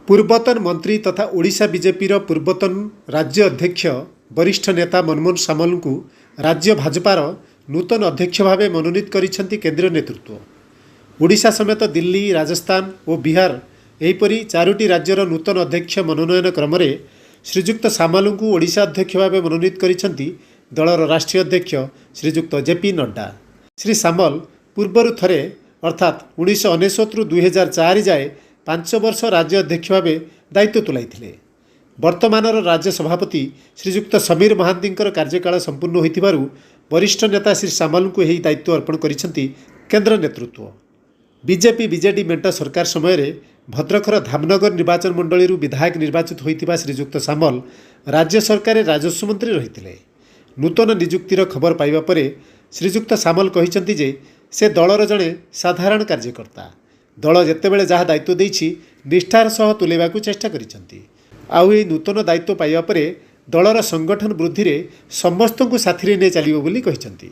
पूर्वतन मंत्री तथा ओडिशा बीजेपी पूर्वतन राज्य अध्यक्ष वरिष्ठ नेता मनमोहन सामल को राज्य भाजपार नूतन अध्यक्ष भाव मनोनीत करिसेंति केंद्रीय नेतृत्व। ओडिशा समेत दिल्ली, राजस्थान और बिहार एहीपरि चारोटी राज्यर नूतन अध्यक्ष मनोनयन क्रम श्रीजुक्त सामल को ओडिशा अध्यक्ष भाव मनोनीत करिसेंति दलर राष्ट्रीय अध्यक्ष श्रीजुक्त जेपी नड्डा। श्री सामल पूर्वर थरे अर्थात 1999 रु 2004 जाए 5 वर्ष राज्य अध्यक्ष भाव दायित्व तुलाई। वर्तमानर राज्य सभापति श्रीजुक्त समीर महांती कार्यकाल संपूर्ण होइथिबारु वरिष्ठ नेता श्री सामल को यही दायित्व अर्पण करिसेंति केंद्र नेतृत्व। बीजेपी बीजेडी मेंट सरकार समय भद्रखर धामनगर निर्वाचन मंडली विधायक निर्वाचित होइथिबा श्रीजुक्त सामल राज्य सरकार राजस्व मंत्री रहिथिले। नूतन नियुक्तिर खबर पाइबा परे श्रीजुक्त सामल कहिसेंति जे से दलर जड़े साधारण कार्यकर्ता। दल जेतेबेले जहाँ दायित्व देइछि निष्ठार सह तुलेबाकू चेष्टा करिसेंति। आउ एही नूतन दायित्व पाइबा परे दलर संगठन वृद्धि रे समस्तଙ୍କୁ साथी ने चलिबो बोली कहिसेंति।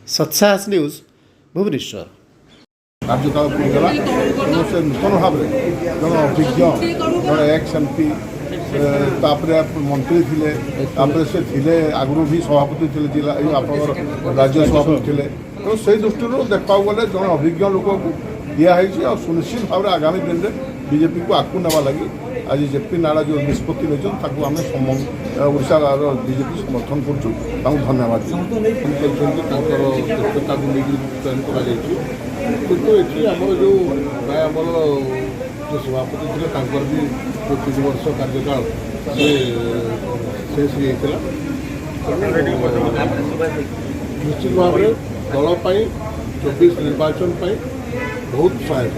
सत्साहस न्यूज भुवनेश्वर। कार्यकाल पूरीगला से नूतन भाव में जन अभिज्ञ जन एक्स एमपी मंत्री थे से थिले आगु भी सभापति थे जिला आप राज्य सभापति थे तो से दृष्टि देखा गले जन अभिज्ञ लोक को दिखाई और सुनिश्चित भाव में आगामी दिन में बीजेपी को आगू नेवा लगी आज जेपी नाडा जो निष्पत्ति नहीं आम ओडिशा बीजेपी समर्थन करूँ धन्यवाद किंतु ये आम जो प्राय आम जो सभापति थे भी जो 3 वर्ष कार्यकाल शेष निश्चित भाव में दल 24 निर्वाचन बहुत सहायक।